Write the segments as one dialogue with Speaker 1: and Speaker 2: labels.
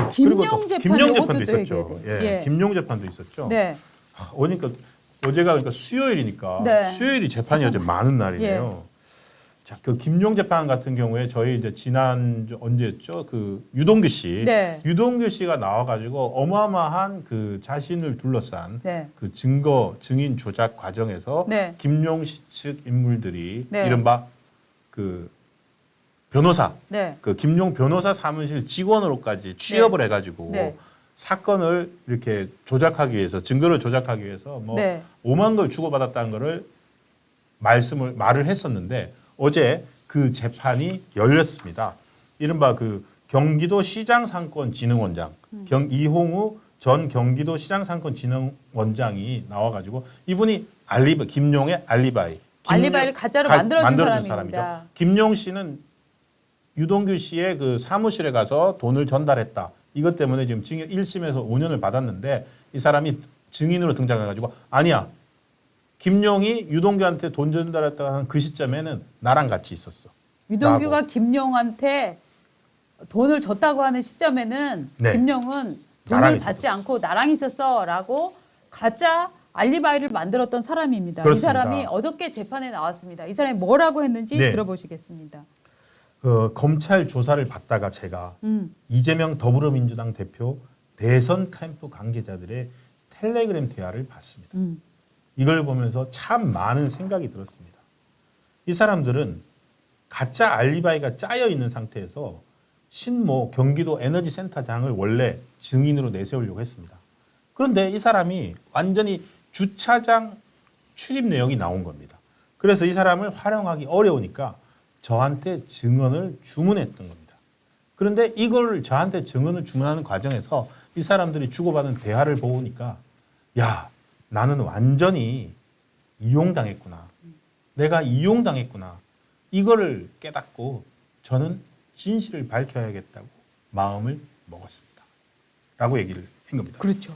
Speaker 1: 김용 재판,
Speaker 2: 김용 재판도
Speaker 1: 이것도
Speaker 2: 있었죠.
Speaker 1: 얘기해야
Speaker 2: 예,
Speaker 1: 돼요. 예.
Speaker 2: 김용 재판도 있었죠.
Speaker 1: 네.
Speaker 2: 오니까 어제가 그러니까 수요일이니까
Speaker 1: 네.
Speaker 2: 수요일이 재판이 어제 많은 날이네요. 자, 그 김용 재판 같은 경우에 저희 이제 지난 언제였죠? 그 유동규 씨,
Speaker 1: 네.
Speaker 2: 유동규 씨가 나와가지고 어마어마한 그 자신을 둘러싼
Speaker 1: 네.
Speaker 2: 그 증거 증인 조작 과정에서
Speaker 1: 네.
Speaker 2: 김용 씨 측 인물들이
Speaker 1: 네.
Speaker 2: 이른바 그 변호사,
Speaker 1: 네.
Speaker 2: 그 김용 변호사 사무실 직원으로까지 취업을 해가지고
Speaker 1: 네.
Speaker 2: 사건을 이렇게 조작하기 위해서 증거를 조작하기 위해서 뭐
Speaker 1: 네.
Speaker 2: 5만 걸 주고받았다는 거를 말을 했었는데 어제 그 재판이 열렸습니다. 이른바 그 경기도 시장상권진흥원장 이홍우 전 경기도 시장상권진흥원장이 나와가지고 이분이 김용의
Speaker 1: 알리바이를 가짜로 만들어준 사람입니다.
Speaker 2: 김용 씨는 유동규 씨의 그 사무실에 가서 돈을 전달했다. 이것 때문에 지금 징역 1심에서 5년을 받았는데 이 사람이 증인으로 등장해가지고 아니야. 김용이 유동규한테 돈 전달했다고 하는 그 시점에는 나랑 같이 있었어.
Speaker 1: 유동규가
Speaker 2: 라고.
Speaker 1: 김용한테 돈을 줬다고 하는 시점에는
Speaker 2: 네.
Speaker 1: 김용은
Speaker 2: 나랑
Speaker 1: 돈을 받지 않고 나랑 있었어라고 가짜 알리바이를 만들었던 사람입니다.
Speaker 2: 그렇습니다.
Speaker 1: 이 사람이 어저께 재판에 나왔습니다. 이 사람이 뭐라고 했는지
Speaker 2: 네.
Speaker 1: 들어보시겠습니다.
Speaker 2: 검찰 조사를 받다가 제가 이재명 더불어민주당 대표 대선 캠프 관계자들의 텔레그램 대화를 봤습니다. 이걸 보면서 참 많은 생각이 들었습니다. 이 사람들은 가짜 알리바이가 짜여 있는 상태에서 신모 경기도 에너지센터장을 원래 증인으로 내세우려고 했습니다. 그런데 이 사람이 완전히 주차장 출입 내역이 나온 겁니다. 그래서 이 사람을 활용하기 어려우니까 저한테 증언을 주문했던 겁니다. 그런데 이걸 저한테 증언을 주문하는 과정에서 이 사람들이 주고받은 대화를 보니까 야, 나는 완전히 이용당했구나. 내가 이용당했구나. 이거를 깨닫고 저는 진실을 밝혀야겠다고 마음을 먹었습니다. 라고 얘기를 한 겁니다.
Speaker 1: 그렇죠.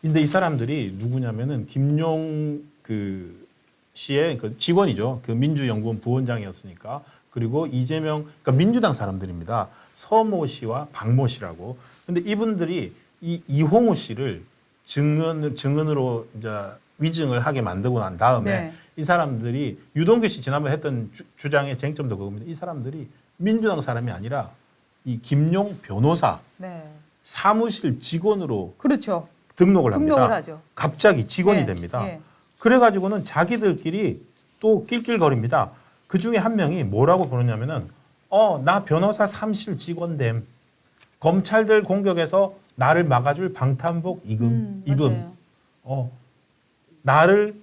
Speaker 2: 근데 이 사람들이 누구냐면은 김용 그 씨의 그 직원이죠. 그 민주연구원 부원장이었으니까. 그리고 이재명, 그러니까 민주당 사람들입니다. 서모 씨와 박모 씨라고. 근데 이분들이 이 이홍우 씨를 증언으로 이제 위증을 하게 만들고 난 다음에
Speaker 1: 네.
Speaker 2: 이 사람들이 유동규 씨 지난번에 했던 주장의 쟁점도 그겁니다. 이 사람들이 민주당 사람이 아니라 이 김용 변호사
Speaker 1: 네.
Speaker 2: 사무실 직원으로
Speaker 1: 그렇죠.
Speaker 2: 등록을 합니다.
Speaker 1: 등록을 하죠.
Speaker 2: 갑자기 직원이
Speaker 1: 네.
Speaker 2: 됩니다.
Speaker 1: 네.
Speaker 2: 그래가지고는 자기들끼리 또 낄낄거립니다. 그 중에 한 명이 뭐라고 부르냐면은 나 변호사 사무실 직원됨. 검찰들 공격에서 나를 막아줄 방탄복 입음.
Speaker 1: 맞아요.
Speaker 2: 나를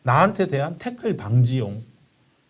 Speaker 2: 나한테 대한 태클 방지용.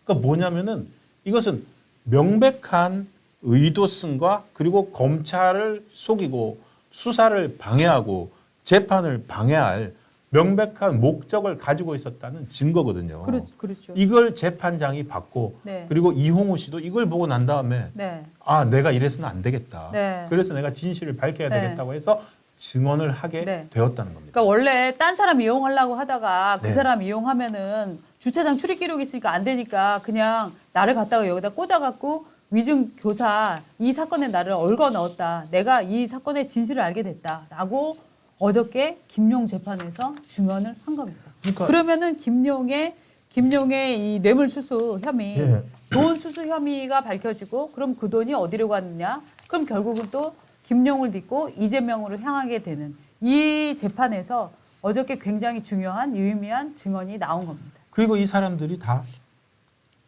Speaker 2: 그러니까 뭐냐면은 이것은 명백한 의도성과 그리고 검찰을 속이고 수사를 방해하고 재판을 방해할 명백한 목적을 가지고 있었다는 증거거든요.
Speaker 1: 그렇죠.
Speaker 2: 이걸 재판장이 받고
Speaker 1: 네.
Speaker 2: 그리고 이홍우 씨도 이걸 보고 난 다음에
Speaker 1: 네.
Speaker 2: 내가 이래서는 안 되겠다.
Speaker 1: 네.
Speaker 2: 그래서 내가 진실을 밝혀야
Speaker 1: 네.
Speaker 2: 되겠다고 해서 증언을 하게
Speaker 1: 네.
Speaker 2: 되었다는 겁니다.
Speaker 1: 그러니까 원래 딴 사람 이용하려고 하다가 그
Speaker 2: 네.
Speaker 1: 사람 이용하면은 주차장 출입 기록이 있으니까 안 되니까 그냥 나를 갖다가 여기다 꽂아갖고 위증 교사 이 사건에 나를 얽어 넣었다. 내가 이 사건의 진실을 알게 됐다라고 어저께 김용 재판에서 증언을 한 겁니다. 그러면은 김용의 이 뇌물수수 혐의,
Speaker 2: 예.
Speaker 1: 돈 수수 혐의가 밝혀지고 그럼 그 돈이 어디로 갔느냐? 그럼 결국은 또 김용을 딛고 이재명으로 향하게 되는 이 재판에서 어저께 굉장히 중요한 유의미한 증언이 나온 겁니다.
Speaker 2: 그리고 이 사람들이 다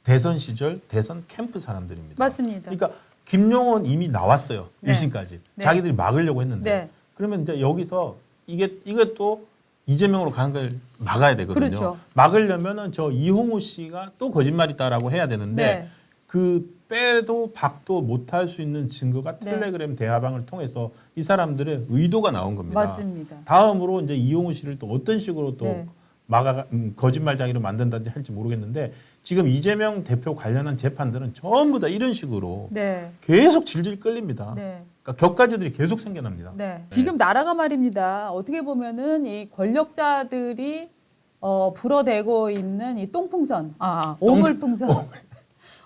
Speaker 2: 대선 시절 대선 캠프 사람들입니다.
Speaker 1: 맞습니다.
Speaker 2: 그러니까 김용은 이미 나왔어요.
Speaker 1: 네.
Speaker 2: 1심까지.
Speaker 1: 네.
Speaker 2: 자기들이 막으려고 했는데.
Speaker 1: 네.
Speaker 2: 그러면 이제 여기서 이게 또 이재명으로 가는 걸 막아야 되거든요.
Speaker 1: 그렇죠.
Speaker 2: 막으려면은 저 이홍우 씨가 또 거짓말이다라고 해야 되는데
Speaker 1: 네.
Speaker 2: 그 빼도 박도 못할 수 있는 증거가
Speaker 1: 네.
Speaker 2: 텔레그램 대화방을 통해서 이 사람들의 의도가 나온 겁니다.
Speaker 1: 맞습니다.
Speaker 2: 다음으로 이제 이홍우 씨를 또 어떤 식으로 또
Speaker 1: 네.
Speaker 2: 거짓말장이로 만든다든지 할지 모르겠는데 지금 이재명 대표 관련한 재판들은 전부 다 이런 식으로
Speaker 1: 네.
Speaker 2: 계속 질질 끌립니다.
Speaker 1: 네.
Speaker 2: 그러니까 격가지들이 계속 생겨납니다.
Speaker 1: 네. 지금 나라가 말입니다. 어떻게 보면은 이 권력자들이 불어대고 있는 이 똥풍선, 오물풍선,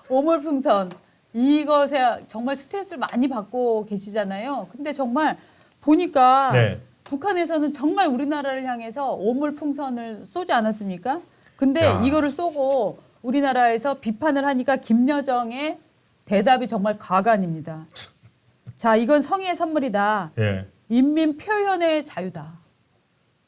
Speaker 1: 오물풍선 이것에 정말 스트레스를 많이 받고 계시잖아요. 근데 정말 보니까
Speaker 2: 네.
Speaker 1: 북한에서는 정말 우리나라를 향해서 오물풍선을 쏘지 않았습니까? 근데
Speaker 2: 야.
Speaker 1: 이거를 쏘고 우리나라에서 비판을 하니까 김여정의 대답이 정말 가관입니다. 자, 이건 성의의 선물이다.
Speaker 2: 예.
Speaker 1: 인민 표현의 자유다.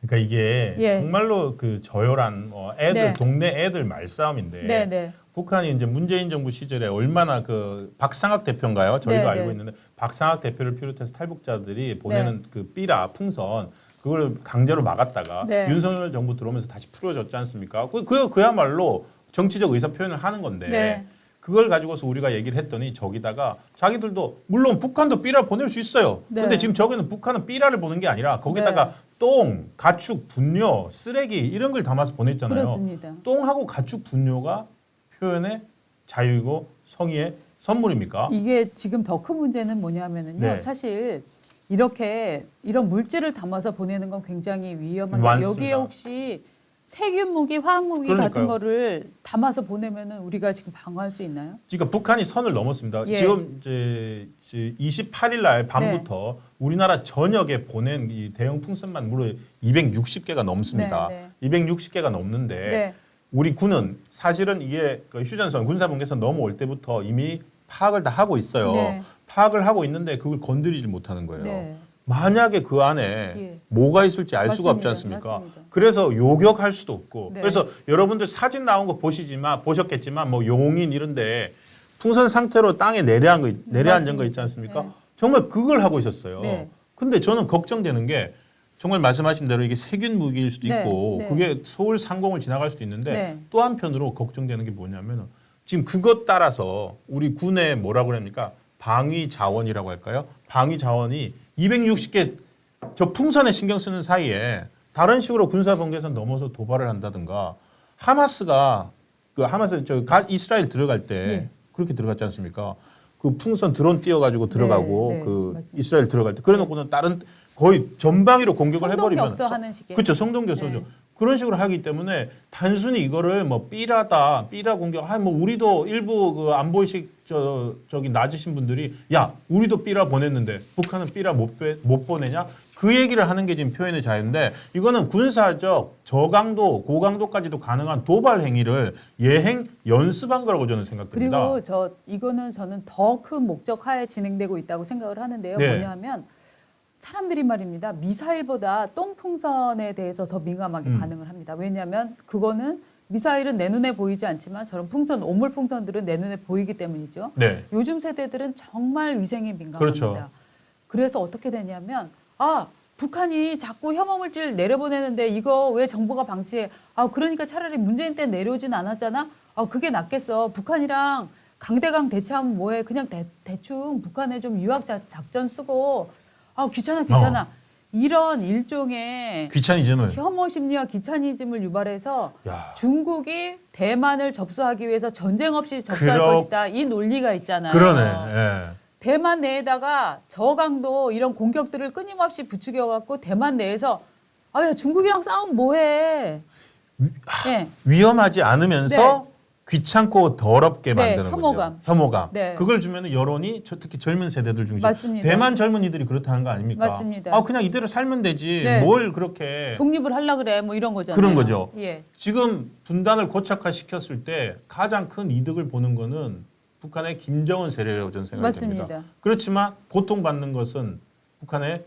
Speaker 2: 그러니까 이게
Speaker 1: 예.
Speaker 2: 정말로 그 저열한 애들
Speaker 1: 네.
Speaker 2: 동네 애들 말싸움인데
Speaker 1: 네, 네.
Speaker 2: 북한이 이제 문재인 정부 시절에 얼마나 그 박상학 대표인가요? 저희도
Speaker 1: 네,
Speaker 2: 알고
Speaker 1: 네.
Speaker 2: 있는데 박상학 대표를 비롯해서 탈북자들이 보내는 그 삐라 풍선 그걸 강제로 막았다가
Speaker 1: 네.
Speaker 2: 윤석열 정부 들어오면서 다시 풀어줬지 않습니까? 그야말로 정치적 의사 표현을 하는 건데
Speaker 1: 네.
Speaker 2: 그걸 가지고서 우리가 얘기를 했더니 저기다가 자기들도 물론 북한도 삐라 보낼 수 있어요.
Speaker 1: 네.
Speaker 2: 근데 지금 저기는 북한은 삐라를 보는 게 아니라 거기다가
Speaker 1: 네.
Speaker 2: 똥, 가축, 분뇨, 쓰레기 이런 걸 담아서 보냈잖아요.
Speaker 1: 그렇습니다.
Speaker 2: 똥하고 가축, 분뇨가 표현의 자유이고 성의의 선물입니까?
Speaker 1: 이게 지금 더 큰 문제는 뭐냐면은요.
Speaker 2: 네.
Speaker 1: 사실 이렇게 이런 물질을 담아서 보내는 건 굉장히 위험한데
Speaker 2: 맞습니다.
Speaker 1: 여기에 혹시 세균 무기, 화학 무기
Speaker 2: 그러니까요.
Speaker 1: 같은 거를 담아서 보내면은 우리가 지금 방어할 수 있나요?
Speaker 2: 그러니까 북한이 선을 넘었습니다.
Speaker 1: 예.
Speaker 2: 지금 이제 28일 날 밤부터 우리나라 전역에 보낸 이 대형 풍선만 무려 260개가 넘습니다.
Speaker 1: 네,
Speaker 2: 260개가 넘는데
Speaker 1: 네.
Speaker 2: 우리 군은 사실은 이게 그 휴전선 군사분계선 넘어올 때부터 이미 파악을 다 하고 있어요.
Speaker 1: 네.
Speaker 2: 파악을 하고 있는데 그걸 건드리질 못하는 거예요.
Speaker 1: 네.
Speaker 2: 만약에 그 안에
Speaker 1: 예.
Speaker 2: 뭐가 있을지 알 수가 없지
Speaker 1: 맞습니다.
Speaker 2: 않습니까?
Speaker 1: 맞습니다.
Speaker 2: 그래서 요격할 수도 없고.
Speaker 1: 네.
Speaker 2: 그래서 여러분들 사진 나온 거 보셨겠지만 뭐 용인 이런데 풍선 상태로 땅에 내려앉은 거 있지 않습니까?
Speaker 1: 네.
Speaker 2: 정말 그걸 하고 있었어요.
Speaker 1: 네.
Speaker 2: 근데 저는 걱정되는 게 정말 말씀하신 대로 이게 세균 무기일 수도
Speaker 1: 네.
Speaker 2: 있고
Speaker 1: 네.
Speaker 2: 그게 서울 상공을 지나갈 수도 있는데
Speaker 1: 네.
Speaker 2: 또 한편으로 걱정되는 게 뭐냐면 지금 그것 따라서 우리 군의 뭐라고 그럽니까? 방위 자원이라고 할까요? 방위 자원이 260개 저 풍선에 신경 쓰는 사이에 다른 식으로 군사 분계선 넘어서 도발을 한다든가 하마스가 그 하마스 이스라엘 들어갈 때
Speaker 1: 네.
Speaker 2: 그렇게 들어갔지 않습니까? 그 풍선 드론 띄워가지고 들어가고
Speaker 1: 네,
Speaker 2: 그
Speaker 1: 맞습니다.
Speaker 2: 이스라엘 들어갈 때 그래놓고는 다른 거의 전방위로 공격을 해버리면
Speaker 1: 성동격서하는 식의.
Speaker 2: 그렇죠 성동교서죠.
Speaker 1: 네.
Speaker 2: 그런 식으로 하기 때문에 단순히 이거를 뭐 삐라다 삐라 공격 뭐 우리도 일부 그 안보의식 저기 낮으신 분들이 야 우리도 삐라 보냈는데 북한은 삐라 못 보내냐 그 얘기를 하는 게 지금 표현의 자유인데 이거는 군사적 저강도 고강도까지도 가능한 도발 행위를 예행 연습한 거라고 저는 생각됩니다.
Speaker 1: 그리고 이거는 저는 더 큰 목적 하에 진행되고 있다고 생각을 하는데요.
Speaker 2: 네.
Speaker 1: 뭐냐면 사람들이 말입니다. 미사일보다 똥풍선에 대해서 더 민감하게 반응을 합니다. 왜냐하면 그거는 미사일은 내 눈에 보이지 않지만 저런 풍선, 오물 풍선들은 내 눈에 보이기 때문이죠.
Speaker 2: 네.
Speaker 1: 요즘 세대들은 정말 위생에 민감합니다.
Speaker 2: 그렇죠.
Speaker 1: 그래서 어떻게 되냐면 북한이 자꾸 혐오물질 내려보내는데 이거 왜 정부가 방치해? 그러니까 차라리 문재인 때 내려오진 않았잖아. 그게 낫겠어. 북한이랑 강대강 대치하면 뭐해? 그냥 대충 북한에 좀 유학 작전 쓰고 귀찮아. 이런 일종의
Speaker 2: 귀차니즘을
Speaker 1: 혐오 심리와 귀차니즘을 유발해서
Speaker 2: 야.
Speaker 1: 중국이 대만을 접수하기 위해서 전쟁 없이 접수할 것이다. 이 논리가 있잖아요.
Speaker 2: 그러네. 예.
Speaker 1: 대만 내에다가 저강도 이런 공격들을 끊임없이 부추겨갖고 대만 내에서 야 중국이랑 싸우면 뭐해? 네.
Speaker 2: 위험하지 않으면서 귀찮고 더럽게
Speaker 1: 네,
Speaker 2: 만드는
Speaker 1: 혐오감.
Speaker 2: 거죠. 혐오감.
Speaker 1: 네.
Speaker 2: 그걸 주면 여론이 특히 젊은 세대들 중에서
Speaker 1: 맞습니다.
Speaker 2: 대만 젊은이들이 그렇다는 거 아닙니까?
Speaker 1: 맞습니다.
Speaker 2: 그냥 이대로 살면 되지.
Speaker 1: 네.
Speaker 2: 뭘 그렇게
Speaker 1: 독립을 하려 그래 뭐 이런 거잖아요.
Speaker 2: 그런 거죠.
Speaker 1: 예.
Speaker 2: 지금 분단을 고착화시켰을 때 가장 큰 이득을 보는 거는 북한의 김정은 세력이라고 저는 생각이
Speaker 1: 맞습니다.
Speaker 2: 됩니다. 그렇지만 고통받는 것은 북한의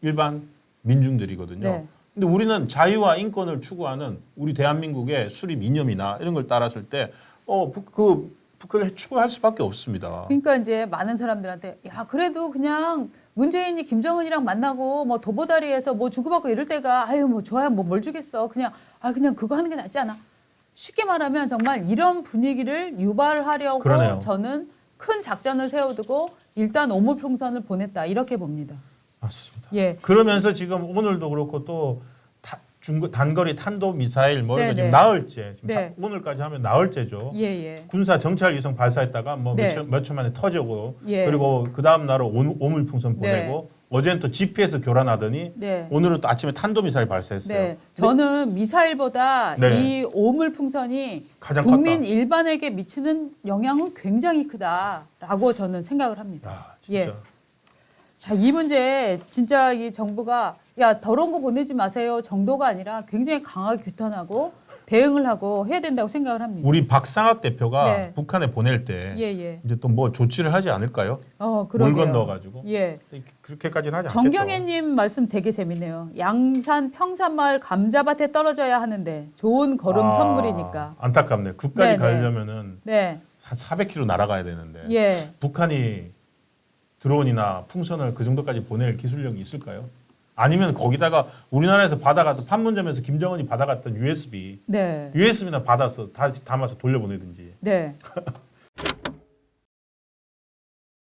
Speaker 2: 일반 민중들이거든요.
Speaker 1: 네.
Speaker 2: 근데 우리는 자유와 인권을 추구하는 우리 대한민국의 수립 이념이나 이런 걸 따랐을 때 북한을 추구할 수밖에 없습니다.
Speaker 1: 그러니까 이제 많은 사람들한테 그래도 그냥 문재인이 김정은이랑 만나고 뭐 도보다리에서 뭐 주고받고 이럴 때가 뭐 좋아요 뭐 뭘 주겠어 그냥 그거 하는 게 낫지 않아. 쉽게 말하면 정말 이런 분위기를 유발하려고
Speaker 2: 그러네요.
Speaker 1: 저는 큰 작전을 세워두고 일단 오물풍선을 보냈다 이렇게 봅니다.
Speaker 2: 맞습니다.
Speaker 1: 예.
Speaker 2: 그러면서 지금 오늘도 그렇고 또 단거리 탄도 미사일 뭐 이런 거 지금
Speaker 1: 네.
Speaker 2: 나흘째 지금
Speaker 1: 네.
Speaker 2: 오늘까지 하면 나흘째죠.
Speaker 1: 예.
Speaker 2: 군사 정찰 위성 발사했다가 뭐
Speaker 1: 네.
Speaker 2: 몇 초 만에 터지고
Speaker 1: 예.
Speaker 2: 그리고 그 다음 날은 오물풍선 보내고 어제는 또 GPS 교란하더니
Speaker 1: 네.
Speaker 2: 오늘은 또 아침에 탄도미사일 발사했어요.
Speaker 1: 네. 저는 미사일보다
Speaker 2: 네.
Speaker 1: 이 오물 풍선이
Speaker 2: 가장
Speaker 1: 국민
Speaker 2: 컸다.
Speaker 1: 일반에게 미치는 영향은 굉장히 크다라고 저는 생각을 합니다.
Speaker 2: 야, 진짜.
Speaker 1: 예. 자, 이 문제 진짜 이 정부가 야 더러운 거 보내지 마세요 정도가 아니라 굉장히 강하게 규탄하고 대응을 하고 해야 된다고 생각을 합니다.
Speaker 2: 우리 박상학 대표가
Speaker 1: 네.
Speaker 2: 북한에 보낼 때
Speaker 1: 예, 예.
Speaker 2: 이제 또 뭐 조치를 하지 않을까요? 물
Speaker 1: 그러게요.
Speaker 2: 건너가지고
Speaker 1: 예.
Speaker 2: 그렇게까지는 하지 않겠죠.
Speaker 1: 정경애님 말씀 되게 재밌네요. 양산 평산마을 감자밭에 떨어져야 하는데 좋은 걸음 선물이니까.
Speaker 2: 안타깝네. 그까지
Speaker 1: 네, 네.
Speaker 2: 가려면은
Speaker 1: 네.
Speaker 2: 한 400km 날아가야 되는데
Speaker 1: 예.
Speaker 2: 북한이 드론이나 풍선을 그 정도까지 보낼 기술력이 있을까요? 아니면 거기다가 우리나라에서 받아갔던 판문점에서 김정은이 받아갔던 USB,
Speaker 1: 네.
Speaker 2: USB나 받아서 다 담아서 돌려보내든지.
Speaker 1: 네.